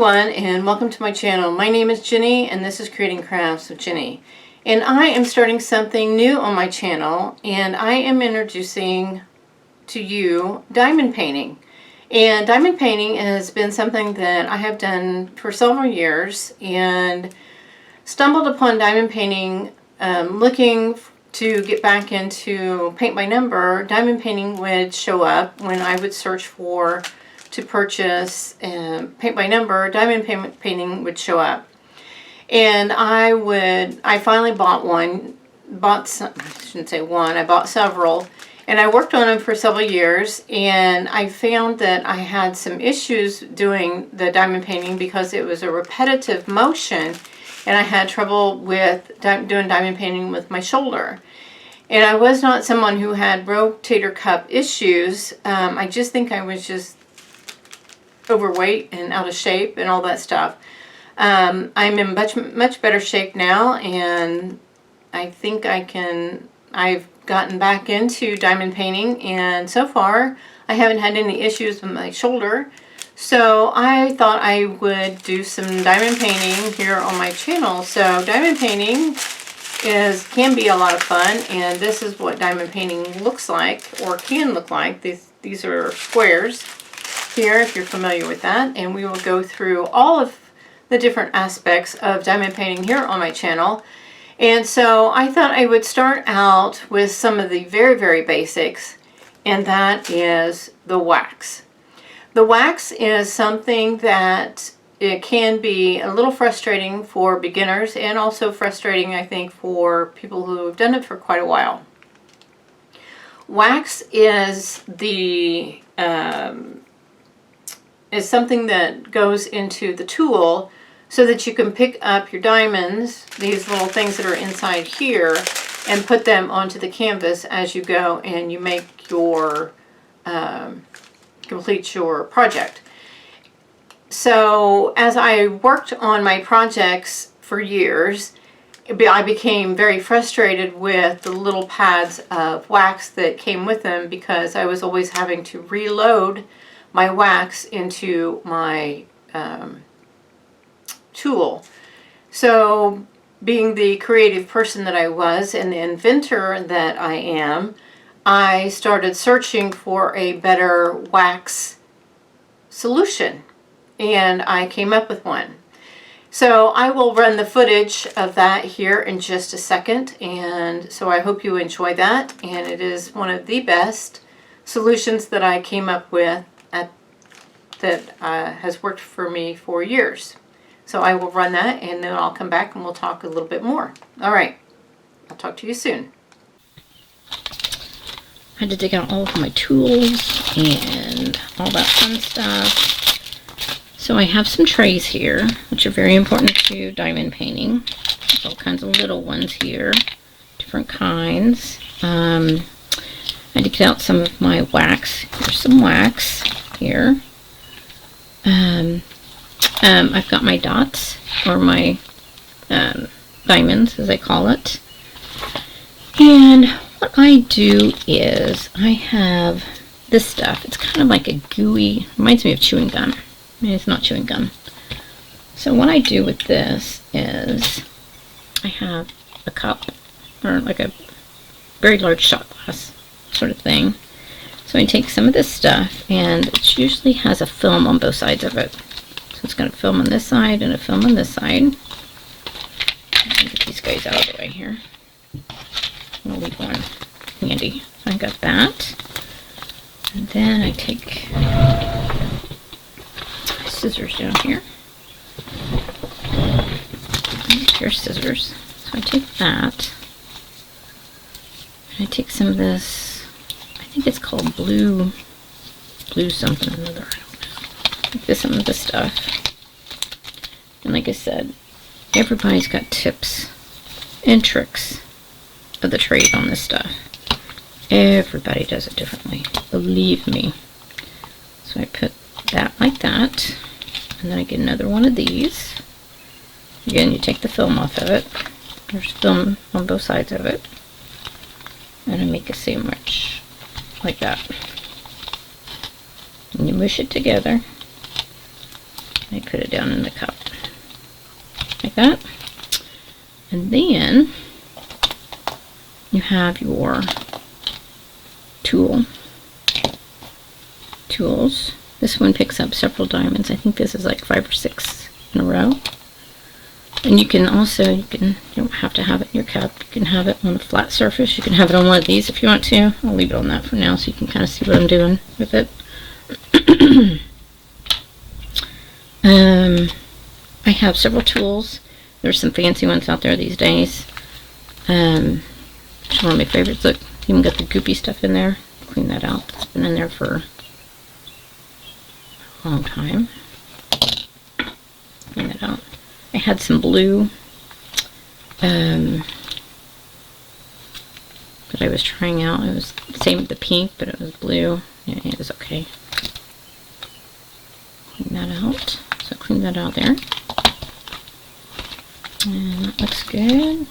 everyone, and welcome to my channel. My name is Ginny and this is Creating Crafts with Ginny. And I am starting something new on my channel, and I am introducing to you diamond painting. And diamond painting has been something that I have done for several years, and stumbled upon diamond painting looking to get back into paint by number. Diamond painting would show up when I would search for to purchase paint by number. Diamond painting would show up, and I finally bought one. I shouldn't say one, I bought several, and I worked on them for several years, and I found that I had some issues doing the diamond painting because it was a repetitive motion, and I had trouble with doing diamond painting with my shoulder. And I was not someone who had rotator cuff issues. I just think I was just overweight and out of shape and all that stuff. I'm in much better shape now, and I think I've gotten back into diamond painting, and so far I haven't had any issues with my shoulder. So I thought I would do some diamond painting here on my channel. So diamond painting can be a lot of fun, and this is what diamond painting looks like, or can look like. These are squares here, if you're familiar with that, and we will go through all of the different aspects of diamond painting here on my channel. And so I thought I would start out with some of the very, very basics, and that is the wax. The wax is something that it can be a little frustrating for beginners, and also frustrating, I think, for people who have done it for quite a while. Wax is something that goes into the tool so that you can pick up your diamonds, these little things that are inside here, and put them onto the canvas as you go and you make your complete your project. So as I worked on my projects for years, I became very frustrated with the little pads of wax that came with them, because I was always having to reload my wax into my tool. So being the creative person that I was and the inventor that I am, I started searching for a better wax solution, and I came up with one. So I will run the footage of that here in just a second, and so I hope you enjoy that. And it is one of the best solutions that I came up with that has worked for me for years. So I will run that, and then I'll come back and we'll talk a little bit more. All right, I'll talk to you soon. I had to dig out all of my tools and all that fun stuff. So I have some trays here, which are very important to diamond painting. There's all kinds of little ones here, different kinds. I had to get out some of my wax. Here's some wax here. I've got my dots, or my diamonds, as I call it. And what I do is I have this stuff. It's kind of like a gooey, reminds me of chewing gum. I mean, it's not chewing gum. So what I do with this is I have a cup, or like a very large shot glass sort of thing. So I take some of this stuff, and it usually has a film on both sides of it. So it's got a film on this side and a film on this side. Let me get these guys out of the way here. I'm going to leave one handy. So I got that. And then I take my scissors down here. Here's scissors. So I take that. And I take some of this, I think it's called blue something or another. I don't know. Like some of this stuff. And like I said, everybody's got tips and tricks of the trade on this stuff. Everybody does it differently, believe me. So I put that like that, and then I get another one of these. Again, you take the film off of it. There's film on both sides of it. And I make a sandwich like that. And you mush it together. I put it down in the cup like that. And then you have your tools. This one picks up several diamonds. I think this is like 5 or 6 in a row. And you can also, you don't have to have it in your cup. You can have it on a flat surface. You can have it on one of these if you want to. I'll leave it on that for now so you can kind of see what I'm doing with it. I have several tools. There's some fancy ones out there these days. It's one of my favorites. Look, even got the goopy stuff in there. Clean that out. It's been in there for a long time. Clean that out. I had some blue that I was trying out. It was the same with the pink, but it was blue. Yeah, it was okay. Clean that out. So clean that out there. And that looks good.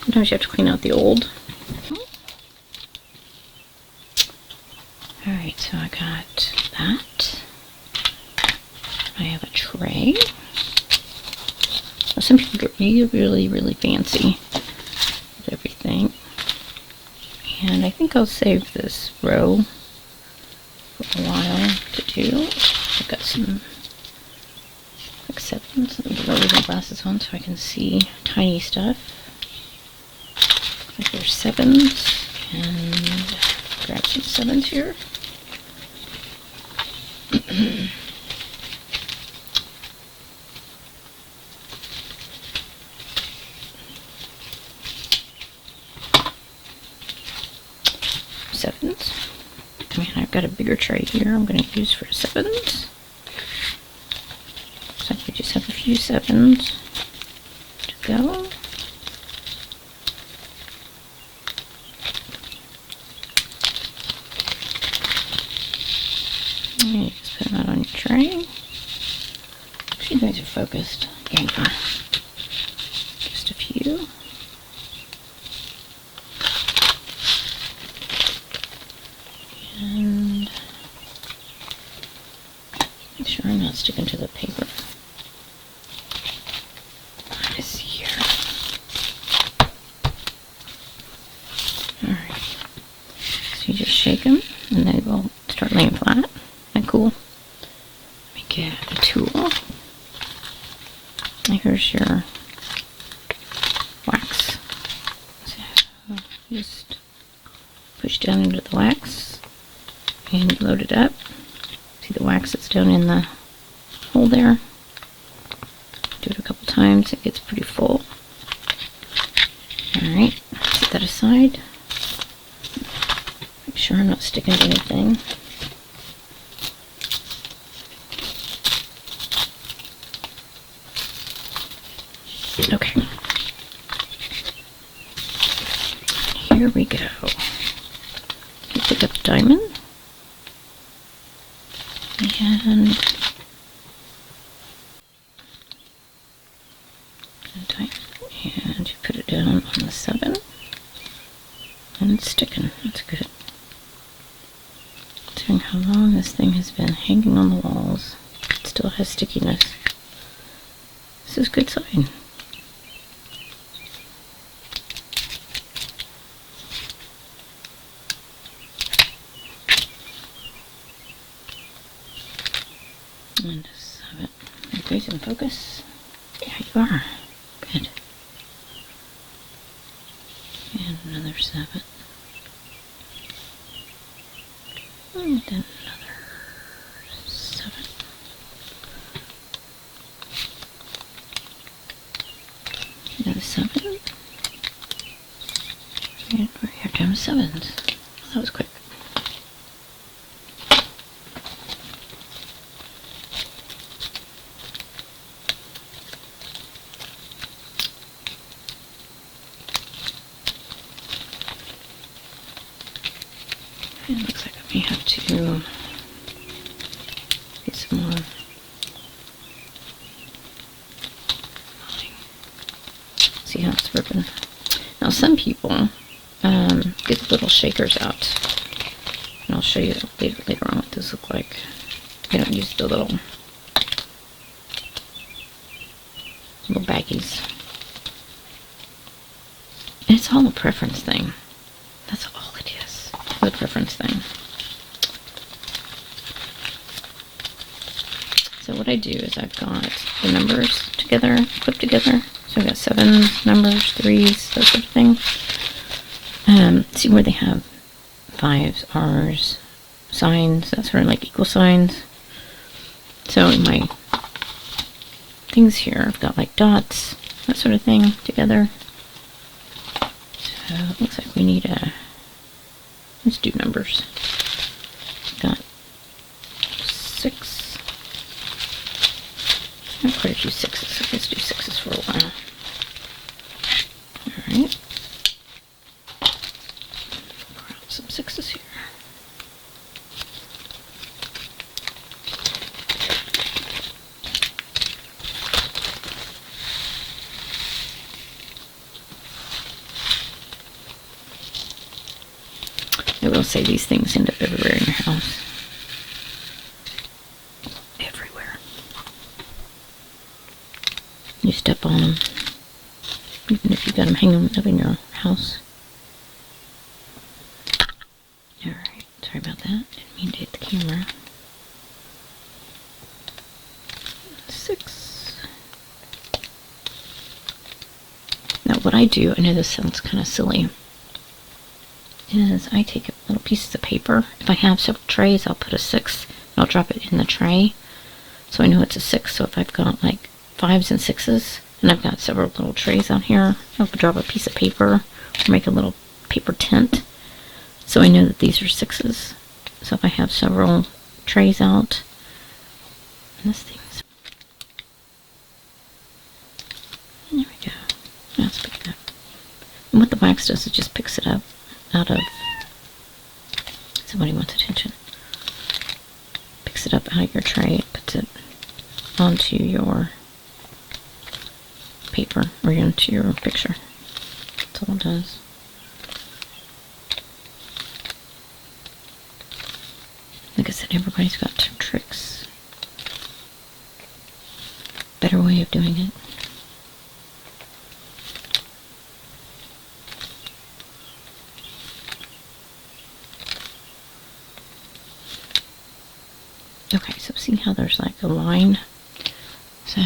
Sometimes you have to clean out the old. Alright, so I got that. I have a tray. Some people get really fancy with everything. And I think I'll save this row for a while to do. I've got some acceptance. Let me get my reading glasses on so I can see tiny stuff. Like there's 7s, and grab some 7s here. Sevens. I mean, I've got a bigger tray here I'm going to use for 7s. So we just have a few 7s to go. And you just put them out on your tray. You guys are focused. Again, for just a few. And make sure I'm not sticking to the paper. What is here? Alright. So you just shake them and they will start laying flat. Isn't that cool? Let me get a tool. And here's your wax. So just push down into the wax. And you load it up. See the wax that's down in the hole there? Do it a couple times, it gets pretty full. Alright, set that aside. Make sure I'm not sticking to anything. Okay. Here we go. You pick up the diamond. And you put it down on the 7, and it's sticking. That's good. Considering how long this thing has been hanging on the walls, it still has stickiness. This is a good sign. And 7. Everybody's in focus. Yeah, you are. Good. And another 7. And then another 7. Another 7. And we're here down to 7s. Well, that was quick. It looks like I may have to get some more. See how it's ripping. Now some people get little shakers out, and I'll show you later on what those look like. They don't use the little little baggies. And it's all a preference thing. That's all it is. The preference thing. So what I do is I've got the numbers together, clipped together. So I've got 7s, numbers, 3s, that sort of thing. See where they have 5s, R's, signs, that sort of like equal signs. So in my things here, I've got like dots, that sort of thing together. So it looks like we need let's do numbers. Got 6. Not quite a few 6s, so let's do 6s for a while. Alright. Pour out some 6s here. I will say these things end up everywhere in your house. Everywhere. You step on them, even if you've got them hanging up in your house. Alright, sorry about that. Didn't mean to hit the camera. 6. Now what I do, I know this sounds kind of silly, is I take little pieces of paper. If I have several trays, I'll put a 6 and I'll drop it in the tray. So I know it's a 6. So if I've got like 5s and 6s, and I've got several little trays out here, I'll drop a piece of paper or make a little paper tent. So I know that these are 6s. So if I have several trays out, and this thing's, there we go. That's picked up. And what the wax does, it just picks it up out of, somebody wants attention, picks it up out of your tray, puts it onto your paper or into your picture. That's all it does. Like I said, everybody's got tricks. Better way of doing it. Okay, so see how there's like a line? So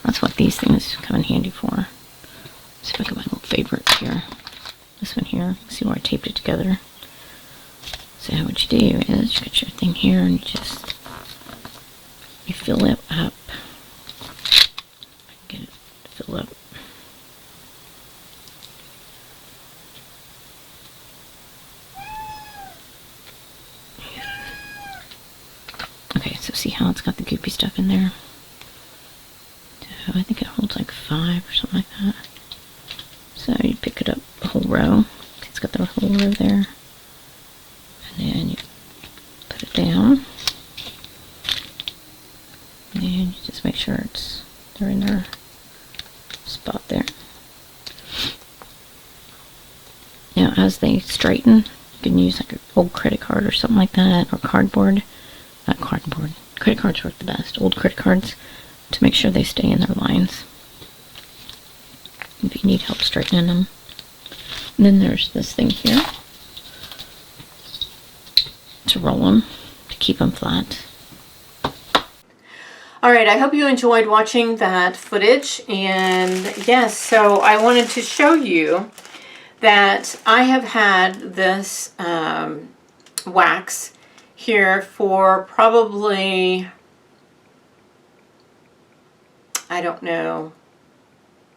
that's what these things come in handy for. Let's see if I got my little favorites here. This one here, see where I taped it together. So what you do is you got your thing here and you fill it up. Get it to fill up. Okay, so see how it's got the goopy stuff in there? So I think it holds like 5 or something like that. So you pick it up the whole row. It's got the whole row there. And then you put it down. And you just make sure they're in their spot there. Now as they straighten, you can use like an old credit card or something like that, or cardboard. Not cardboard. Credit cards work the best. Old credit cards, to make sure they stay in their lines if you need help straightening them. And then there's this thing here to roll them, to keep them flat. Alright, I hope you enjoyed watching that footage, and yes, so I wanted to show you that I have had this wax here for probably, I don't know,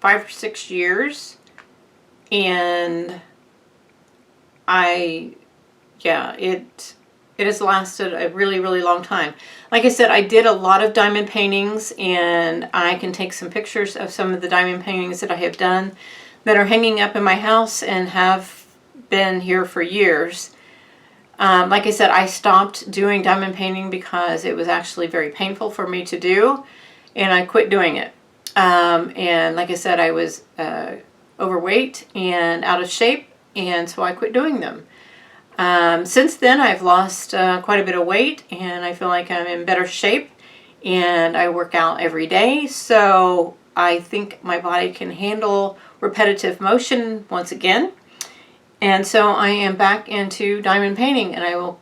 5 or 6 years, and it has lasted a really, really long time. Like I said, I did a lot of diamond paintings, and I can take some pictures of some of the diamond paintings that I have done that are hanging up in my house and have been here for years. Like I said, I stopped doing diamond painting because it was actually very painful for me to do, and I quit doing it. And like I said, I was overweight and out of shape, and so I quit doing them. Since then, I've lost quite a bit of weight, and I feel like I'm in better shape, and I work out every day. So I think my body can handle repetitive motion once again. And so I am back into diamond painting, and I will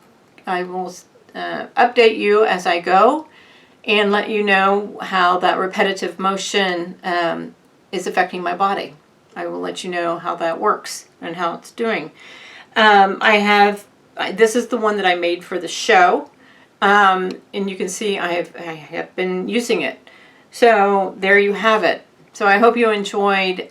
update you as I go and let you know how that repetitive motion is affecting my body. I will let you know how that works and how it's doing. This is the one that I made for the show, and you can see I have been using it. So there you have it. So I hope you enjoyed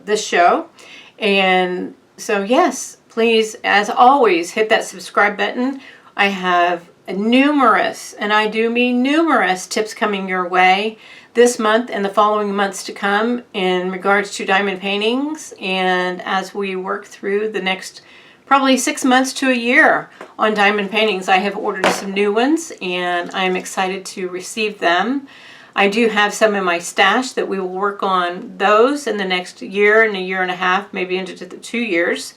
this show, and so yes, please, as always, hit that subscribe button. I have numerous, and I do mean numerous, tips coming your way this month and the following months to come in regards to diamond paintings, and as we work through the next probably 6 months to a year on diamond paintings. I have ordered some new ones, and I'm excited to receive them. I do have some in my stash that we will work on those in the next year and a year and a half, maybe into the 2 years,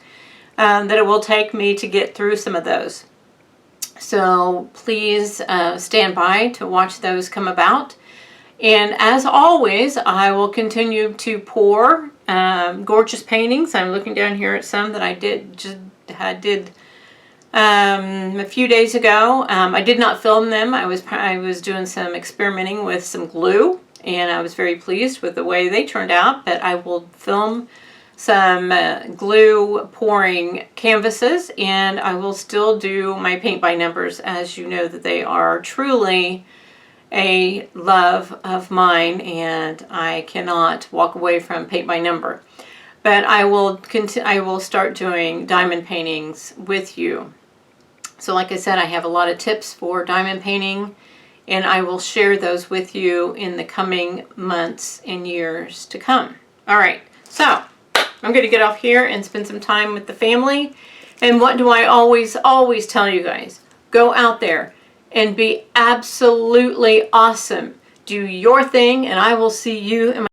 that it will take me to get through some of those. So please stand by to watch those come about. And as always, I will continue to pour gorgeous paintings. I'm looking down here at some that I did a few days ago. I did not film them. I was doing some experimenting with some glue, and I was very pleased with the way they turned out. But I will film some glue pouring canvases, and I will still do my paint by numbers, as you know that they are truly a love of mine, and I cannot walk away from paint by number. But I will start doing diamond paintings with you. So like I said, I have a lot of tips for diamond painting, and I will share those with you in the coming months and years to come. All right, so I'm going to get off here and spend some time with the family. And what do I always tell you guys? Go out there and be absolutely awesome. Do your thing, and I will see you in my